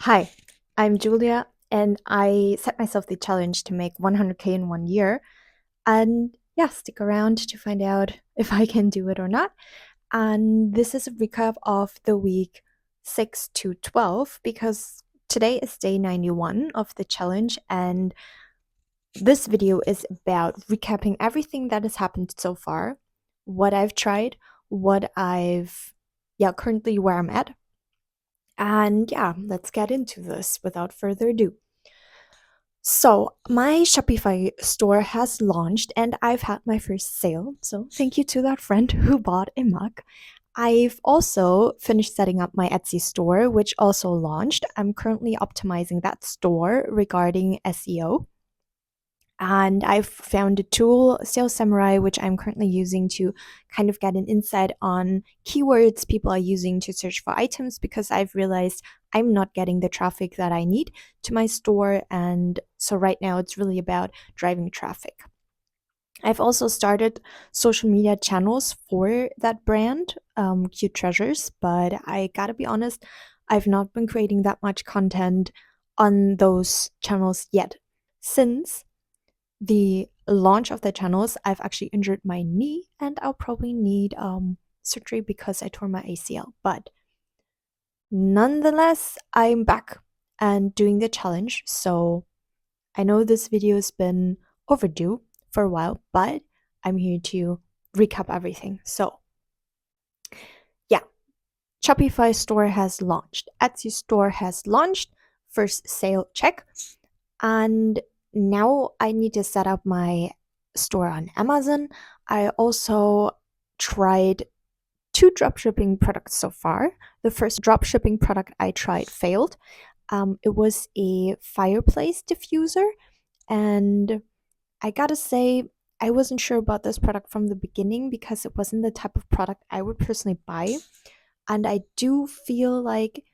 Hi, I'm Julia, and I set myself the challenge to make 100K in 1 year. And yeah, stick around to find out if I can do it or not. And this is a recap of the week 6 to 12 because today is day 91 of the challenge. And this video is about recapping everything that has happened so far, what I've tried, currently where I'm at. And yeah, let's get into this without further ado. So, my Shopify store has launched and I've had my first sale. So, thank you to that friend who bought a mug. I've also finished setting up my Etsy store, which also launched. I'm currently optimizing that store regarding SEO. And I've found a tool, Sales Samurai, which I'm currently using to kind of get an insight on keywords people are using to search for items because I've realized I'm not getting the traffic that I need to my store. And so right now it's really about driving traffic. I've also started social media channels for that brand, Cute Treasures, but I gotta be honest, I've not been creating that much content on those channels yet since the launch of the channels, I've actually injured my knee and I'll probably need surgery because I tore my ACL. But nonetheless, I'm back and doing the challenge. So I know this video has been overdue for a while, but I'm here to recap everything. So yeah, Shopify store has launched, Etsy store has launched, first sale check. And now I need to set up my store on Amazon. I also tried two dropshipping products so far. The first dropshipping product I tried failed. It was a fireplace diffuser, and I gotta say, I wasn't sure about this product from the beginning because it wasn't the type of product I would personally buy. And I do feel like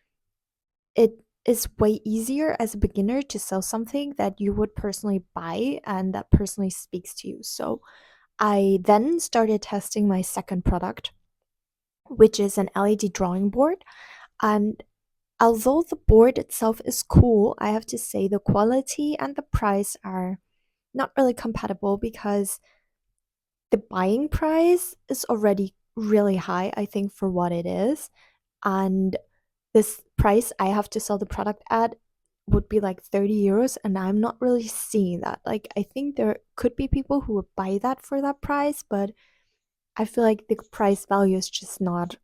it is way easier as a beginner to sell something that you would personally buy and that personally speaks to you. So I then started testing my second product, which is an LED drawing board. And although the board itself is cool, I have to say the quality and the price are not really compatible because the buying price is already really high, I think, for what it is. And this price I have to sell the product at would be like 30 euros, and I'm not really seeing that. Like, I think there could be people who would buy that for that price, but I feel like the price value is just not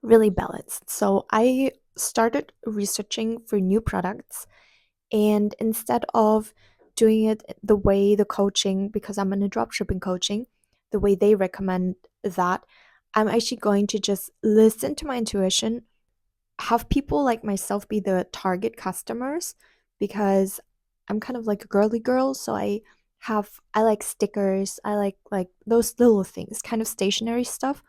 really balanced. So I started researching for new products, and instead of doing it the way the coaching, because I'm in a dropshipping coaching, the way they recommend that, I'm actually going to just listen to my intuition, have people like myself be the target customers because I'm kind of like a girly girl, so I like stickers, I like those little things, kind of stationary stuff.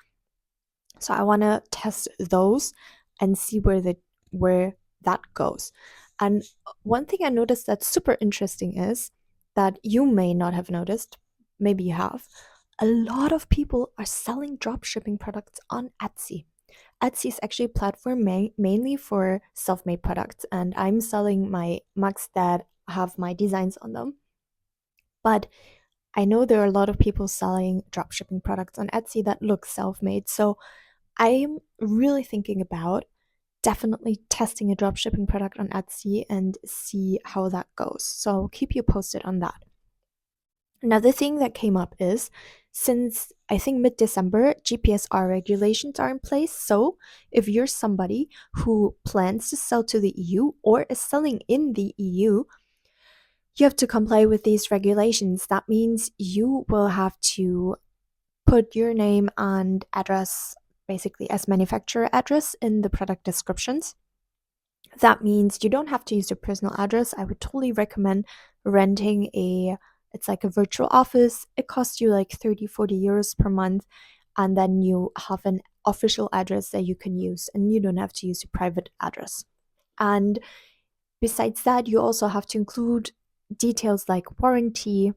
So I want to test those and see where that goes. And one thing I noticed that's super interesting is that you may not have noticed, maybe you have, a lot of people are selling dropshipping products on Etsy. Etsy is actually a platform mainly for self-made products, and I'm selling my mugs that have my designs on them. But I know there are a lot of people selling dropshipping products on Etsy that look self-made. So I'm really thinking about definitely testing a dropshipping product on Etsy and see how that goes. So I'll keep you posted on that. Another thing that came up is since I think mid December, GPSR regulations are in place. So if you're somebody who plans to sell to the EU or is selling in the EU, you have to comply with these regulations. That means you will have to put your name and address, basically as manufacturer address, in the product descriptions. That means you don't have to use your personal address. I would totally recommend renting it's like a virtual office. It costs you like 30, 40 euros per month. And then you have an official address that you can use, and you don't have to use your private address. And besides that, you also have to include details like warranty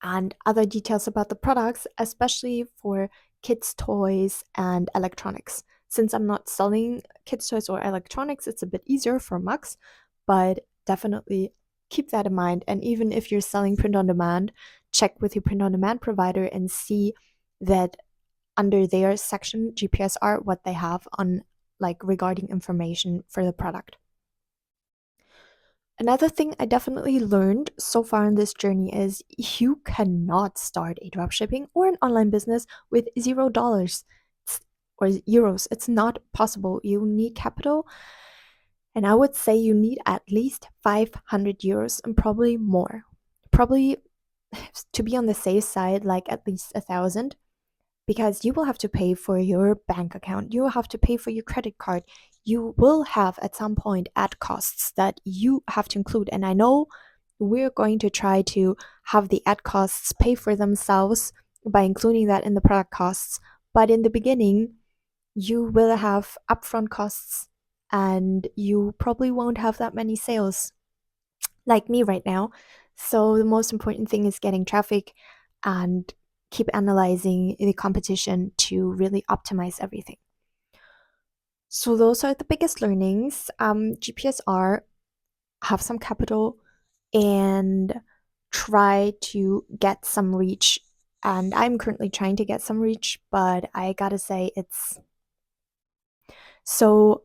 and other details about the products, especially for kids' toys and electronics. Since I'm not selling kids' toys or electronics, it's a bit easier for Max, but definitely keep that in mind. And even if you're selling print on demand, check with your print on demand provider and see that under their section GPSR what they have on like regarding information for the product. Another thing I definitely learned so far in this journey is you cannot start a dropshipping or an online business with $0 or euros. It's not possible. You need capital, and I would say you need at least 500 euros and probably more. Probably to be on the safe side, like at least 1,000, because you will have to pay for your bank account, you will have to pay for your credit card, you will have at some point ad costs that you have to include. And I know we're going to try to have the ad costs pay for themselves by including that in the product costs, but in the beginning you will have upfront costs and you probably won't have that many sales like me right now. So the most important thing is getting traffic and keep analyzing the competition to really optimize everything. So those are the biggest learnings. GPSR, have some capital and try to get some reach. And I'm currently trying to get some reach, but I gotta say it's so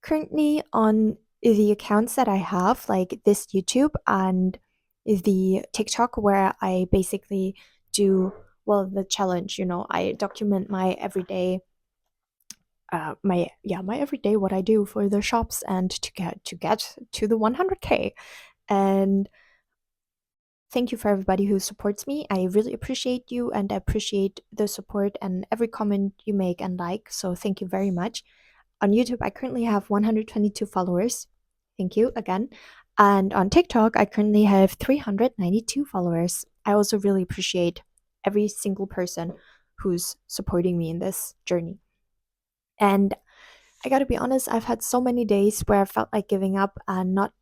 currently on the accounts that I have, like this YouTube and the TikTok, where I basically do, well, the challenge, I document my everyday my everyday what I do for the shops and to get to the 100K. And thank you for everybody who supports me. I really appreciate you and I appreciate the support and every comment you make and like. So thank you very much. On YouTube, I currently have 122 followers. Thank you again. And on TikTok, I currently have 392 followers. I also really appreciate every single person who's supporting me in this journey. And I gotta be honest, I've had so many days where I felt like giving up and not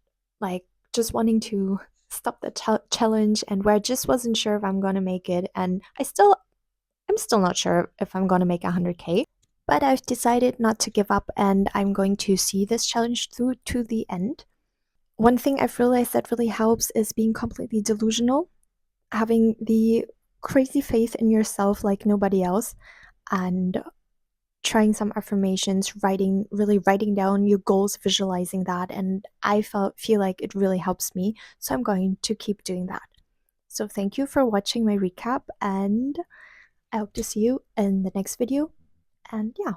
like just wanting to stop the challenge, and where I just wasn't sure if I'm gonna make it. And I'm still not sure if I'm gonna make 100K, but I've decided not to give up and I'm going to see this challenge through to the end. One thing I've realized that really helps is being completely delusional, having the crazy faith in yourself like nobody else, and trying some affirmations, really writing down your goals, visualizing that. And I feel like it really helps me. So I'm going to keep doing that. So thank you for watching my recap, and I hope to see you in the next video. And yeah.